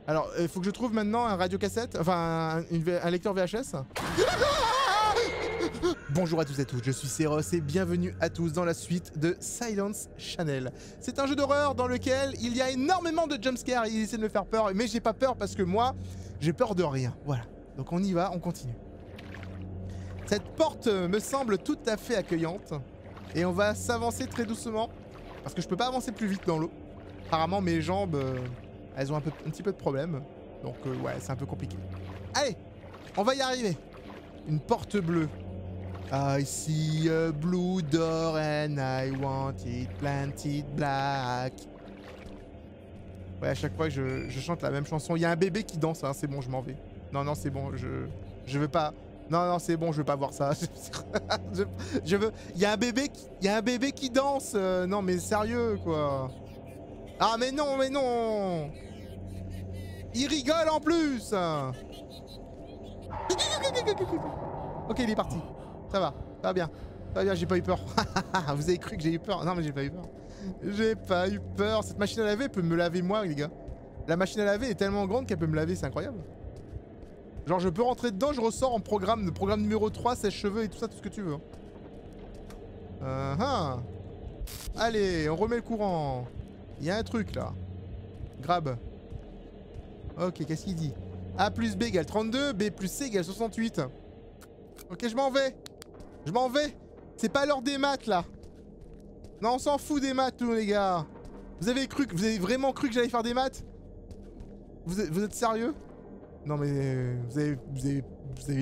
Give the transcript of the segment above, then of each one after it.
Alors, il faut que je trouve maintenant un radiocassette, enfin un lecteur VHS. Bonjour à tous et à toutes, je suis Seros et bienvenue à tous dans la suite de Silence Channel. C'est un jeu d'horreur dans lequel il y a énormément de jumpscares et il essaie de me faire peur, mais j'ai pas peur parce que moi, j'ai peur de rien. Voilà, donc on y va, on continue. Cette porte me semble tout à fait accueillante et on va s'avancer très doucement parce que je peux pas avancer plus vite dans l'eau. Apparemment mes jambes, elles ont un petit peu de problème, donc ouais, c'est un peu compliqué. Allez, on va y arriver. Une porte bleue. I see a blue door and I want it planted black. Ouais, à chaque fois je chante la même chanson. Il y a un bébé qui danse, hein, c'est bon, je m'en vais. Non, non, c'est bon, je veux pas... Non, non, c'est bon, je veux pas voir ça. je veux... Il y a un bébé qui danse. Non, mais sérieux, quoi. Ah, mais non, mais non. Il rigole en plus. Ok, il est parti. Ça va bien. Ça va bien, j'ai pas eu peur. Vous avez cru que j'ai eu peur? Non, mais j'ai pas eu peur. J'ai pas eu peur. Cette machine à laver peut me laver moi, les gars. La machine à laver est tellement grande qu'elle peut me laver, c'est incroyable. Genre, je peux rentrer dedans, je ressors en programme numéro 3, sèche-cheveux et tout ça, tout ce que tu veux. Allez, on remet le courant. Il y a un truc, là. Grab. Ok, qu'est-ce qu'il dit? A plus B égale 32, B plus C égale 68. Ok, je m'en vais. Je m'en vais. C'est pas l'heure des maths, là. Non, on s'en fout des maths, nous, les gars. Vous avez vraiment cru que j'allais faire des maths? Vous êtes sérieux? Non, mais vous avez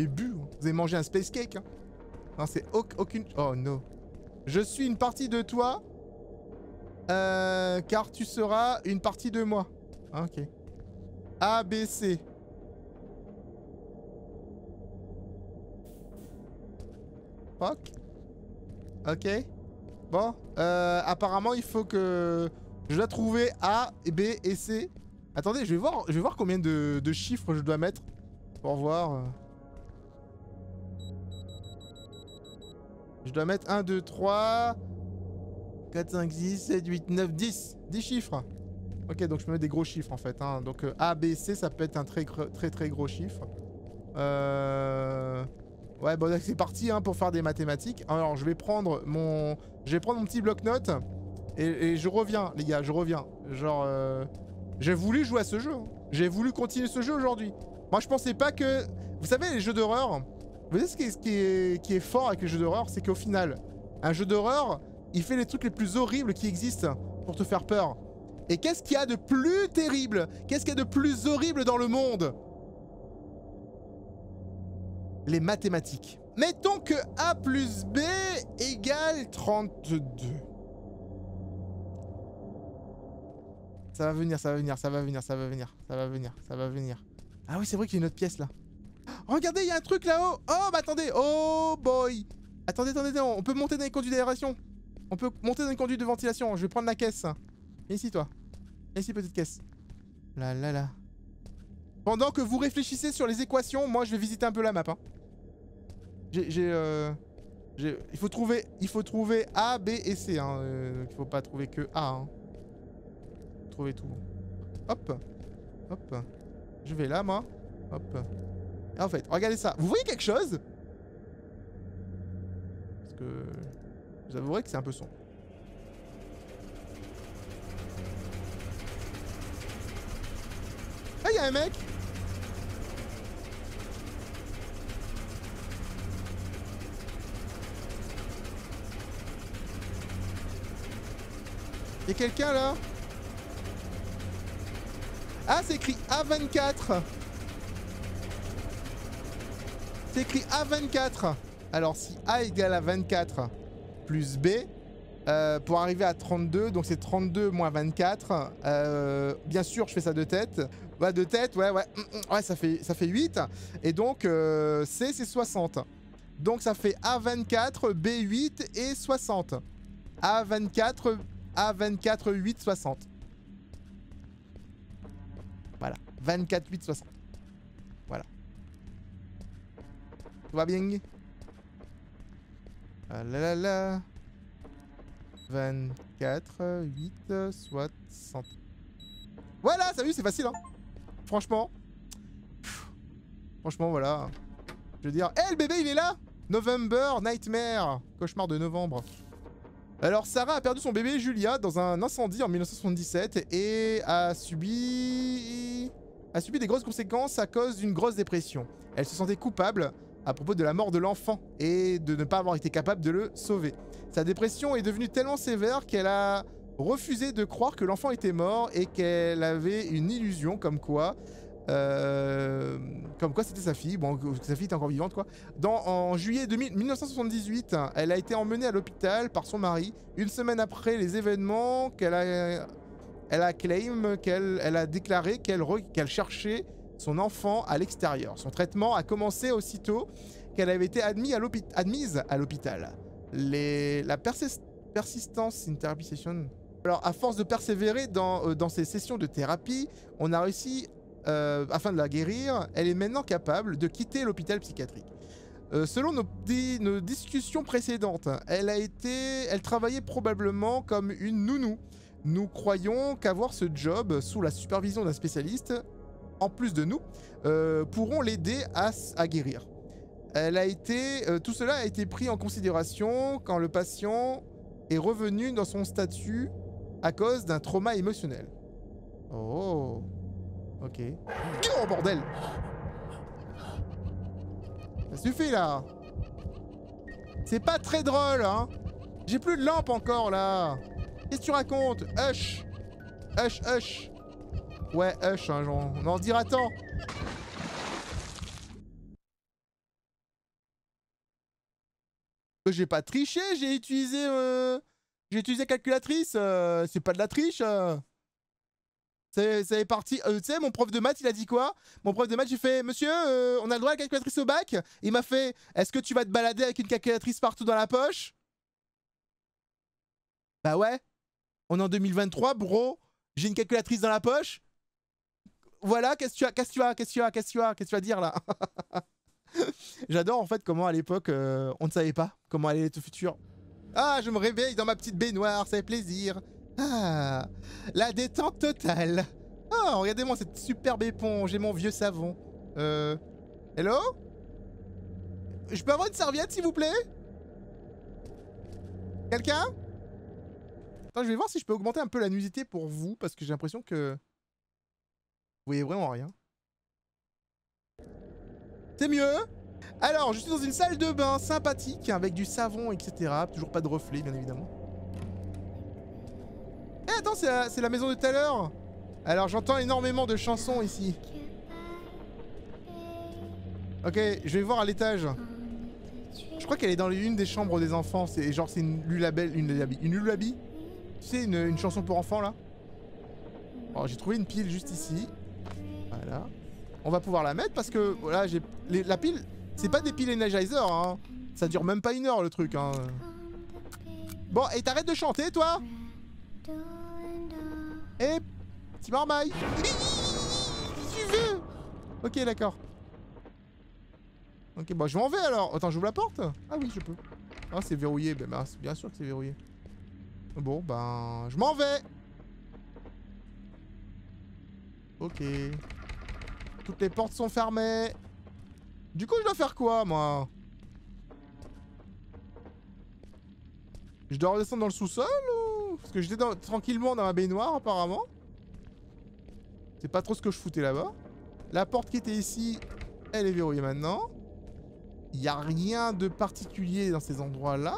bu. Hein. Vous avez mangé un space cake. Hein. Non, c'est aucune... Oh, non. Je suis une partie de toi. Car tu seras une partie de moi. Ah, ok. A, B, C. Fuck. Ok. Bon. Apparemment, il faut que... Je dois trouver A, B et C. Attendez, je vais voir combien de chiffres je dois mettre. Pour voir... Je dois mettre 1, 2, 3... 4, 5, 6, 7, 8, 9, 10. 10 chiffres. Ok, donc je peux mettre des gros chiffres en fait. Hein. Donc A, B, C, ça peut être un très gros chiffre. Ouais, bon, c'est parti hein, pour faire des mathématiques. Alors, je vais prendre mon petit bloc-notes. Et je reviens, les gars, je reviens. Genre, j'ai voulu jouer à ce jeu. Hein. J'ai voulu continuer ce jeu aujourd'hui. Moi, je pensais pas que... Vous savez, les jeux d'horreur... Vous savez ce qui est fort avec les jeux d'horreur, c'est qu'au final, un jeu d'horreur... Il fait les trucs les plus horribles qui existent pour te faire peur. Et qu'est-ce qu'il y a de plus terrible? Qu'est-ce qu'il y a de plus horrible dans le monde? Les mathématiques. Mettons que A plus B égale 32. Ça va venir, ça va venir, ça va venir, ça va venir, ça va venir, ça va venir. Ah oui, c'est vrai qu'il y a une autre pièce là. Oh, regardez, il y a un truc là-haut. Oh, bah attendez. Oh boy. Attendez, on peut monter dans les conduits d'aération. On peut monter dans une conduite de ventilation. Je vais prendre la caisse. Viens ici, toi. Viens ici, petite caisse. Là, là, là. Pendant que vous réfléchissez sur les équations, moi, je vais visiter un peu la map. Hein. Il faut trouver A, B et C. Hein. Il faut pas trouver que A. Hein. Trouver tout. Hop. Hop. Je vais là, moi. Hop. Et en fait, regardez ça. Vous voyez quelque chose? Parce que... Vous avouerez que c'est un peu sombre. Ah, il y a un mec! Il y a quelqu'un là? Ah, c'est écrit A24! C'est écrit A24! Alors, si A égale à 24... plus B, pour arriver à 32, donc c'est 32 moins 24. Bien sûr, je fais ça de tête. Ouais, de tête, ouais, ça fait 8. Et donc, C, c'est 60. Donc, ça fait A24, B8 et 60. A24, 8, 60. Voilà, 24, 8, 60. Voilà. Tout va bien? Ah là là là. 24, 8, 60. Voilà, ça vu, c'est facile, hein. Franchement. Franchement, voilà. Je veux dire... Eh, le bébé, il est là! November Nightmare. Cauchemar de novembre. Alors, Sarah a perdu son bébé Julia dans un incendie en 1977 et a subi des grosses conséquences à cause d'une grosse dépression. Elle se sentait coupable à propos de la mort de l'enfant et de ne pas avoir été capable de le sauver. Sa dépression est devenue tellement sévère qu'elle a refusé de croire que l'enfant était mort et qu'elle avait une illusion comme quoi c'était sa fille, bon, que sa fille était encore vivante quoi. En juillet 1978, elle a été emmenée à l'hôpital par son mari. Une semaine après les événements, elle a déclaré qu'elle cherchait son enfant à l'extérieur. Son traitement a commencé aussitôt qu'elle avait été admise à l'hôpital. La persistance in therapy session. Alors, à force de persévérer dans ces sessions de thérapie, on a réussi, afin de la guérir, elle est maintenant capable de quitter l'hôpital psychiatrique. Selon nos discussions précédentes, elle travaillait probablement comme une nounou. Nous croyons qu'avoir ce job sous la supervision d'un spécialiste, en plus de nous, pourront l'aider à guérir. Tout cela a été pris en considération quand le patient est revenu dans son statut à cause d'un trauma émotionnel. Oh, ok. Oh bordel! Ça suffit là! C'est pas très drôle, hein? J'ai plus de lampe encore là! Qu'est-ce que tu racontes? Hush! Hush, hush! Ouais, hush, hein, on en dira tant! J'ai pas triché, j'ai utilisé calculatrice, c'est pas de la triche. C'est parti. Tu sais, mon prof de maths, il a dit quoi? Mon prof de maths, j'ai fait, monsieur, on a le droit à la calculatrice au bac? Il m'a fait, est-ce que tu vas te balader avec une calculatrice partout dans la poche? Bah ouais. On est en 2023, bro. J'ai une calculatrice dans la poche. Voilà, qu'est-ce que tu vas dire là? J'adore en fait comment à l'époque on ne savait pas comment allait être le futur. Ah, je me réveille dans ma petite baignoire, ça fait plaisir. Ah, la détente totale. Oh, regardez-moi cette superbe éponge et mon vieux savon. Hello? Je peux avoir une serviette s'il vous plaît? Quelqu'un? Attends, je vais voir si je peux augmenter un peu la nudité pour vous parce que j'ai l'impression que vous voyez vraiment rien. C'est mieux. Alors, je suis dans une salle de bain sympathique avec du savon, etc. Toujours pas de reflet, bien évidemment. Eh, attends, c'est la maison de tout à l'heure. Alors, j'entends énormément de chansons ici. Ok, je vais voir à l'étage. Je crois qu'elle est dans une des chambres des enfants. C'est genre, c'est une lullaby. Tu sais, une chanson pour enfants, là. Alors, j'ai trouvé une pile juste ici. Voilà. On va pouvoir la mettre parce que voilà, la pile, c'est pas des piles Energizer, hein. Ça dure même pas 1 heure le truc, hein. Bon, et t'arrêtes de chanter, toi? Eh, petit marmaille. Si tu veux. Ok, d'accord. Ok, bon, je m'en vais alors. Attends, j'ouvre la porte? Ah oui, je peux. Ah, c'est verrouillé. Ben, bien sûr que c'est verrouillé. Bon, ben, je m'en vais. Ok. Toutes les portes sont fermées. Du coup, je dois faire quoi, moi? Je dois redescendre dans le sous-sol ou... Parce que j'étais tranquillement dans ma baignoire, apparemment. C'est pas trop ce que je foutais là-bas. La porte qui était ici, elle est verrouillée maintenant. Il n'y a rien de particulier dans ces endroits-là.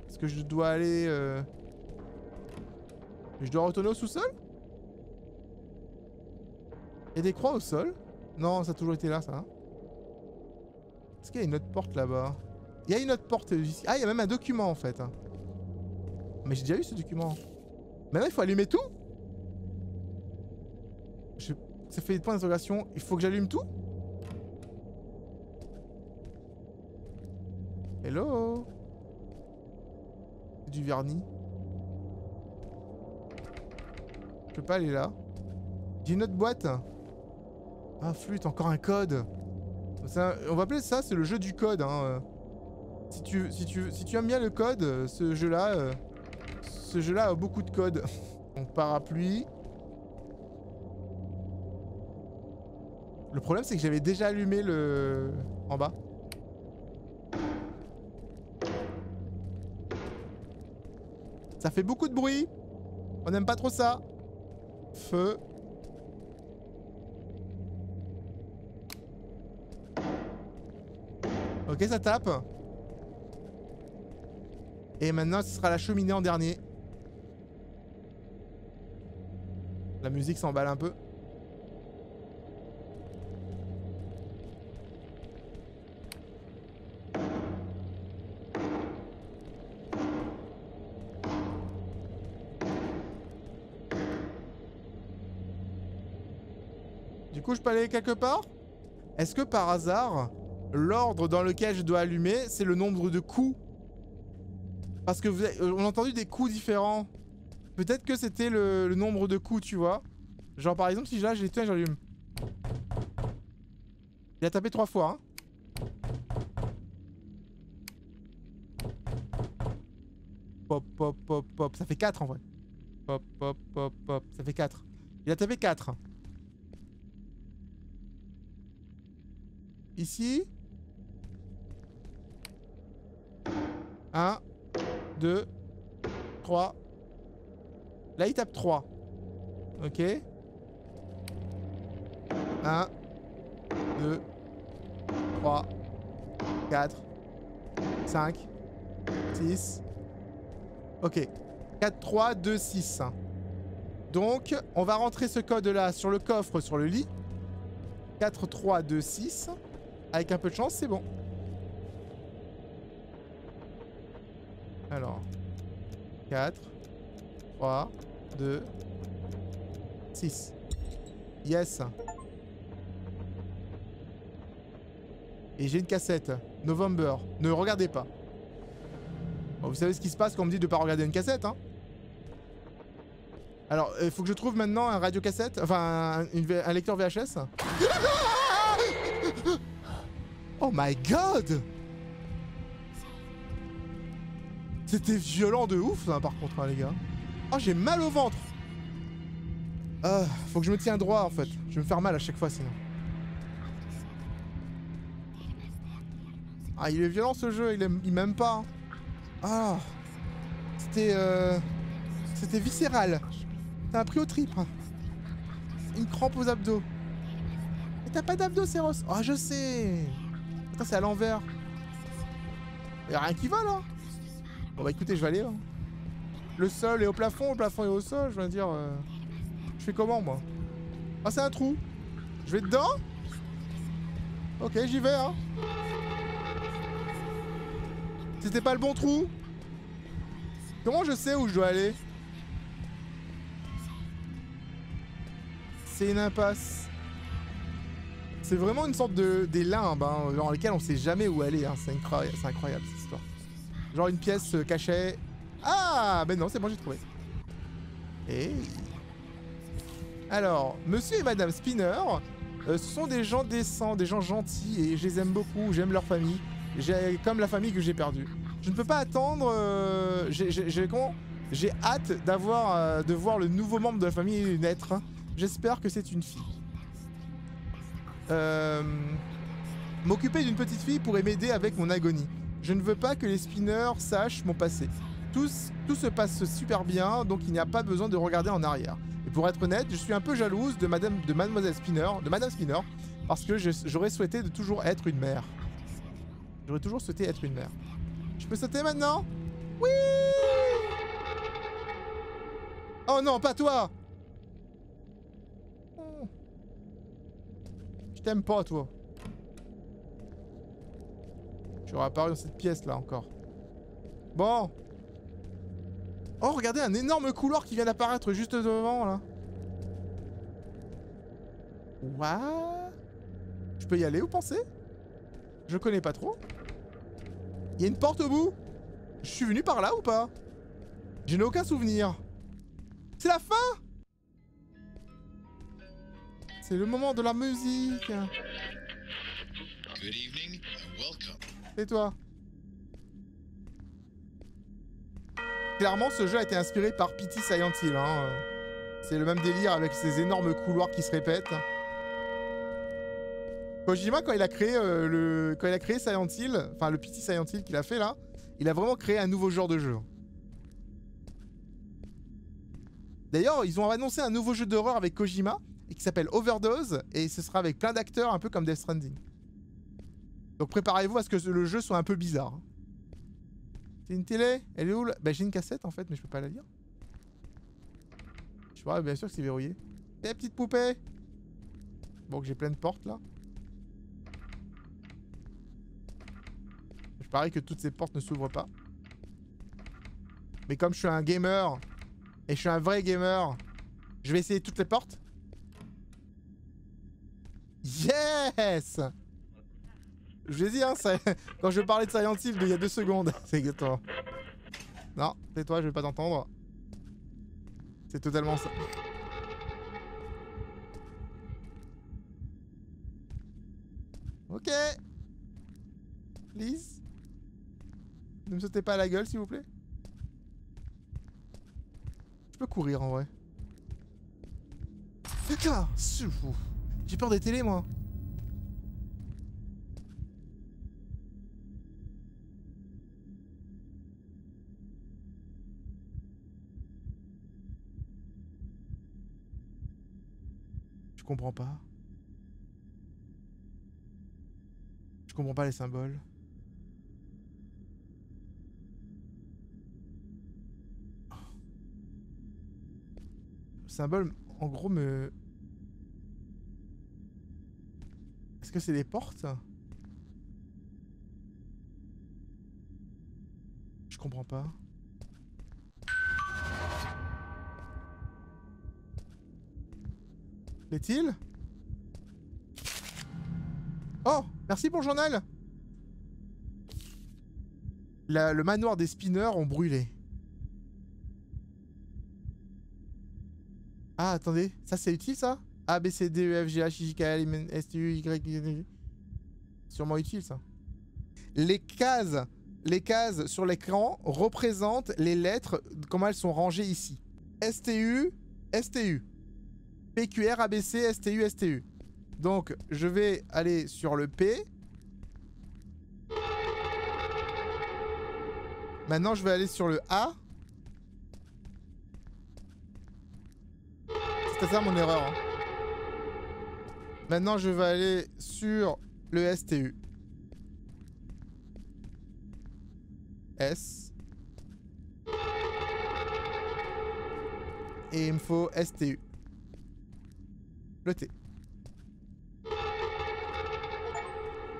Est-ce que je dois aller... Je dois retourner au sous-sol? Il y a des croix au sol? Non, ça a toujours été là, ça. Hein. Est-ce qu'il y a une autre porte là-bas? Il y a une autre porte ici. Ah, il y a même un document en fait. Mais j'ai déjà eu ce document. Maintenant, il faut allumer tout? Ça fait des points d'interrogation. Il faut que j'allume tout? Hello? C'est du vernis. Je peux pas aller là. J'ai une autre boîte. Ah, flûte, encore un code. Ça, on va appeler ça, c'est le jeu du code. Hein. Si tu aimes bien le code, ce jeu-là a beaucoup de codes. Donc parapluie. Le problème, c'est que j'avais déjà allumé le... en bas. Ça fait beaucoup de bruit. On n'aime pas trop ça. Feu. Ok, ça tape. Et maintenant, ce sera la cheminée en dernier. La musique s'emballe un peu. Du coup, je peux aller quelque part? Est-ce que par hasard, l'ordre dans lequel je dois allumer, c'est le nombre de coups? Parce que on a entendu des coups différents. Peut-être que c'était le nombre de coups, tu vois. Genre par exemple, si là, j'allume. Il a tapé 3 fois, hein. Pop, pop, pop, pop. Ça fait 4 en vrai. Pop, pop, pop, pop. Ça fait 4. Il a tapé 4. Ici. 1, 2, 3. Là, il tape 3. Ok. 1, 2, 3, 4, 5, 6. Ok. 4, 3, 2, 6. Donc, on va rentrer ce code-là sur le coffre, sur le lit. 4, 3, 2, 6. Avec un peu de chance, c'est bon. Alors. 4, 3, 2, 6. Yes. Et j'ai une cassette. November. Ne regardez pas. Bon, vous savez ce qui se passe quand on me dit de ne pas regarder une cassette, hein. Alors, il faut que je trouve maintenant un radiocassette. Enfin, un lecteur VHS. Oh my god! C'était violent de ouf, hein, par contre, hein, les gars. Oh, j'ai mal au ventre. Faut que je me tienne droit, en fait. Je vais me faire mal à chaque fois, sinon. Ah, il est violent, ce jeu. Il m'aime pas. Hein. Ah. C'était viscéral. T'as pris au trip. Une crampe aux abdos. Mais t'as pas d'abdos, Céros. Oh, je sais. Putain, c'est à l'envers. Y'a rien qui va, là. Bon, bah écoutez, je vais aller, là. Le sol est au plafond est au sol. Je veux dire... Je fais comment, moi? Ah, c'est un trou. Je vais dedans? Ok, j'y vais, hein. C'était pas le bon trou? Comment je sais où je dois aller? C'est une impasse. C'est vraiment une sorte des limbes, hein, dans lesquels on sait jamais où aller. Hein. C'est incroyable cette histoire. Genre une pièce cachée. Ah, ben non, c'est bon, j'ai trouvé. Et... Alors, monsieur et madame Spinner, ce sont des gens décents, des gens gentils, et je les aime beaucoup, j'aime leur famille. Comme la famille que j'ai perdue. Je ne peux pas attendre... J'ai hâte de voir le nouveau membre de la famille naître. Hein. J'espère que c'est une fille. M'occuper d'une petite fille pourrait m'aider avec mon agonie. Je ne veux pas que les Spinners sachent mon passé. Tout se passe super bien, donc il n'y a pas besoin de regarder en arrière. Et pour être honnête, je suis un peu jalouse de Mademoiselle Spinner, de Madame Spinner, parce que j'aurais souhaité de toujours être une mère. J'aurais toujours souhaité être une mère. Je peux sauter maintenant? Oui! Oh non, pas toi! Je t'aime pas, toi. Je suis réapparu dans cette pièce, là, encore. Bon. Oh, regardez, un énorme couloir qui vient d'apparaître juste devant, là. What? Je peux y aller, vous pensez? Je connais pas trop. Il y a une porte au bout. Je suis venu par là ou pas? Je n'ai aucun souvenir. C'est la fin? C'est le moment de la musique. Et toi? Clairement, ce jeu a été inspiré par Pity Silent Hill. Hein. C'est le même délire avec ces énormes couloirs qui se répètent. Kojima, quand il a créé Silent Hill, enfin le petit Silent Hill qu'il a fait là, il a vraiment créé un nouveau genre de jeu. D'ailleurs, ils ont annoncé un nouveau jeu d'horreur avec Kojima et qui s'appelle Overdose et ce sera avec plein d'acteurs un peu comme Death Stranding. Donc préparez-vous à ce que le jeu soit un peu bizarre. C'est une télé? Elle est où là? Bah j'ai une cassette en fait mais je peux pas la lire. Je vois bien sûr que c'est verrouillé. Eh petite poupée! Bon que j'ai plein de portes là. Je parie que toutes ces portes ne s'ouvrent pas. Mais comme je suis un gamer, et je suis un vrai gamer, je vais essayer toutes les portes. Yes! Je l'ai dit, hein, quand je parlais de Silent Hill il y a 2 secondes. C'est exactement. Non, tais-toi, je vais pas t'entendre. C'est totalement ça. Ok. Please. Ne me sautez pas à la gueule, s'il vous plaît. Je peux courir en vrai. Putain, j'ai peur des télés, moi. Je comprends pas. Je comprends pas les symboles. Le symbole, en gros, me... Est-ce que c'est des portes? Je comprends pas. Plaît-il? Oh, merci pour le journal. Le manoir des spinners ont brûlé. Ah, attendez, ça c'est utile ça? A, B, C, D, E, F, G, H, I, J, K, L, M, N, S, T, U, Y, sûrement utile ça. Les cases sur l'écran représentent les lettres, comment elles sont rangées ici. STU, STU. PQR, ABC, STU, STU. Donc, je vais aller sur le P. Maintenant, je vais aller sur le A. C'était ça mon erreur. Hein. Maintenant, je vais aller sur le STU. S. Et il me faut STU. Le T.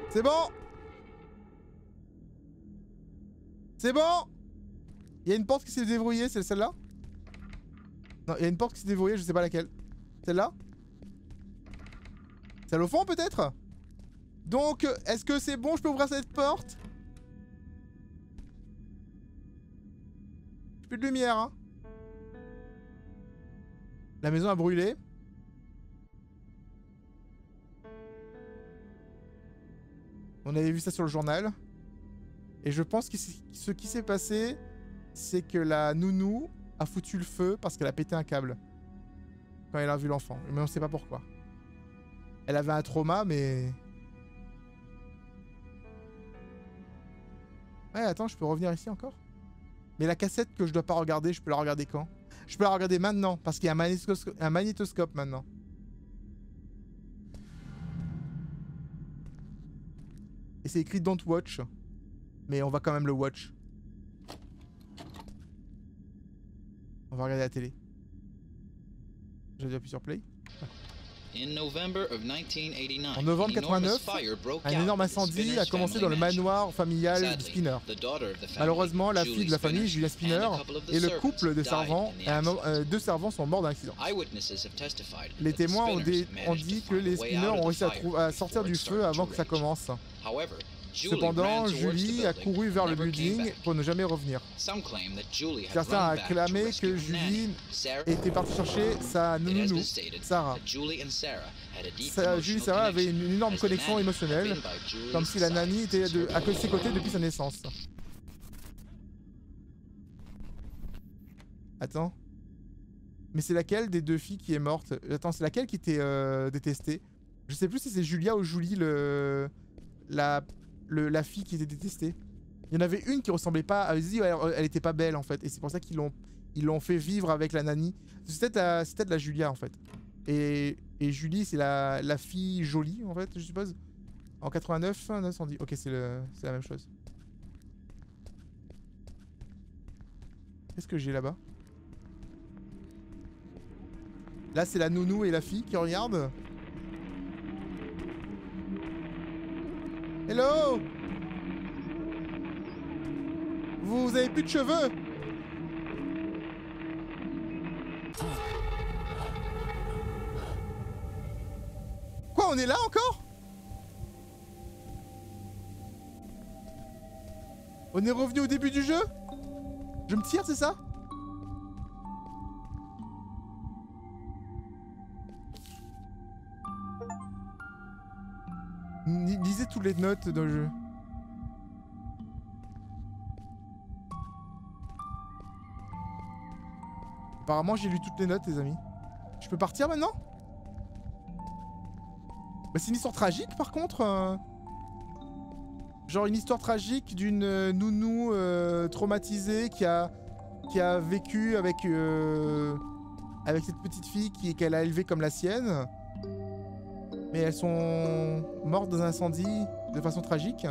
C'est bon! C'est bon! Il y a une porte qui s'est déverrouillée, c'est celle-là? Non, il y a une porte qui s'est déverrouillée, je sais pas laquelle. Celle-là? Celle au fond peut-être? Donc, est-ce que c'est bon? Je peux ouvrir cette porte? Plus de lumière, hein? La maison a brûlé. On avait vu ça sur le journal. Et je pense que ce qui s'est passé, c'est que la nounou a foutu le feu parce qu'elle a pété un câble. Quand elle a vu l'enfant. Mais on sait pas pourquoi. Elle avait un trauma, mais... Ouais, attends, je peux revenir ici encore? Mais la cassette que je dois pas regarder, je peux la regarder quand? Je peux la regarder maintenant, parce qu'il y a un magnétoscope maintenant. Et c'est écrit Don't Watch. Mais on va quand même le watch. On va regarder la télé. J'ai déjà appuyé sur play. En novembre 89, un énorme incendie a commencé dans le manoir familial de Spinner. Malheureusement, la fille de la famille, Julia Spinner, et le couple de servants, deux servants sont morts dans l'accident. Les témoins ont dit que les Spinner ont réussi à sortir du feu avant que ça commence. Cependant, Julie a couru vers le building pour ne jamais revenir. Certains a clamé que Julie était partie chercher sa nounou, Sarah. Julie et Sarah avaient une énorme connexion émotionnelle, comme si la nanny était à ses côtés depuis sa naissance. Attends. Mais c'est laquelle des deux filles qui est morte? Attends, c'est laquelle qui était détestée? Je sais plus si c'est Julia ou Julie la fille qui était détestée. Il y en avait une qui ressemblait pas à Izzy, elle était pas belle en fait. Et c'est pour ça qu'ils l'ont fait vivre avec la nanny. C'était de la Julia en fait. Et Julie c'est la fille jolie en fait, je suppose. En 89, 910. Ok, c'est la même chose. Qu'est-ce que j'ai là-bas? Là c'est la nounou et la fille qui regardent. Hello! Vous avez plus de cheveux? Quoi, on est là encore? On est revenu au début du jeu? Je me tire, c'est ça? Lisez toutes les notes dans le jeu. Apparemment j'ai lu toutes les notes les amis. Je peux partir maintenant? Bah, c'est une histoire tragique par contre. Genre une histoire tragique d'une nounou traumatisée qui a vécu avec cette petite fille qu'elle a élevée comme la sienne. Mais elles sont mortes dans un incendie de façon tragique.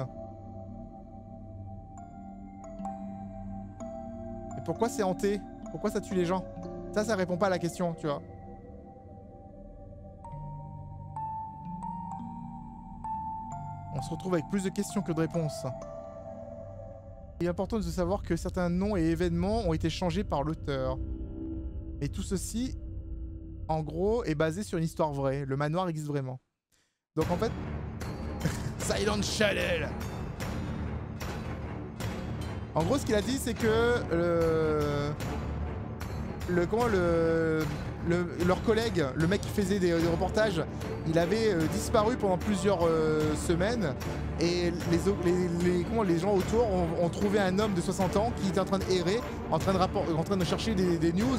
Et pourquoi c'est hanté? Pourquoi ça tue les gens? Ça répond pas à la question, tu vois. On se retrouve avec plus de questions que de réponses. Il est important de savoir que certains noms et événements ont été changés par l'auteur. Et tout ceci, en gros, est basé sur une histoire vraie. Le manoir existe vraiment. Donc en fait... Silent Channel. En gros, ce qu'il a dit, c'est que leur collègue, le mec qui faisait des reportages, il avait disparu pendant plusieurs semaines et les gens autour ont trouvé un homme de 60 ans qui était en train d'errer, en train de chercher des news,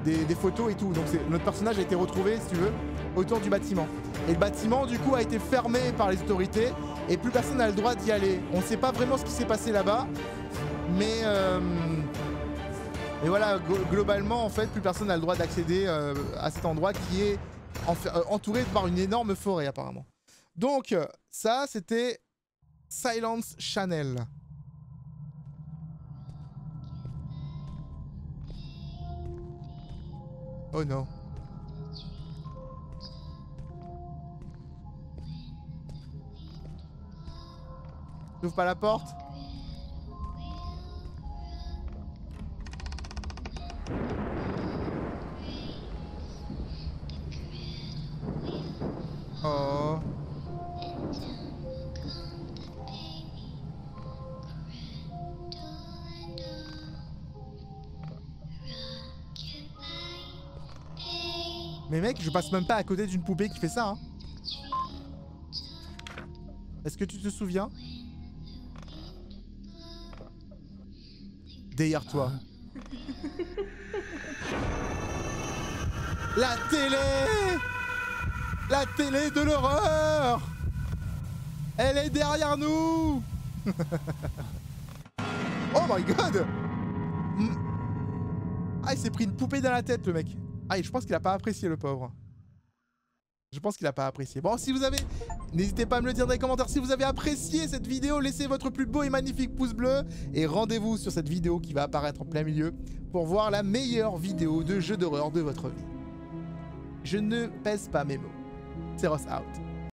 des photos et tout. Donc notre personnage a été retrouvé, si tu veux, autour du bâtiment. Et le bâtiment, du coup, a été fermé par les autorités et plus personne n'a le droit d'y aller. On ne sait pas vraiment ce qui s'est passé là-bas, mais voilà, globalement, en fait, plus personne n'a le droit d'accéder à cet endroit qui est entouré par une énorme forêt, apparemment. Donc, ça, c'était Silence Channel. Oh non. J'ouvre pas la porte. Oh. Mais mec, je passe même pas à côté d'une poupée qui fait ça, hein. Est-ce que tu te souviens? Derrière toi. La télé! La télé de l'horreur! Elle est derrière nous! Oh my god! Ah, il s'est pris une poupée dans la tête, le mec. Ah, et je pense qu'il a pas apprécié, le pauvre. Je pense qu'il a pas apprécié. Bon, si vous avez... N'hésitez pas à me le dire dans les commentaires. Si vous avez apprécié cette vidéo, laissez votre plus beau et magnifique pouce bleu. Et rendez-vous sur cette vidéo qui va apparaître en plein milieu pour voir la meilleure vidéo de jeu d'horreur de votre vie. Je ne pèse pas mes mots. C'est Ross out.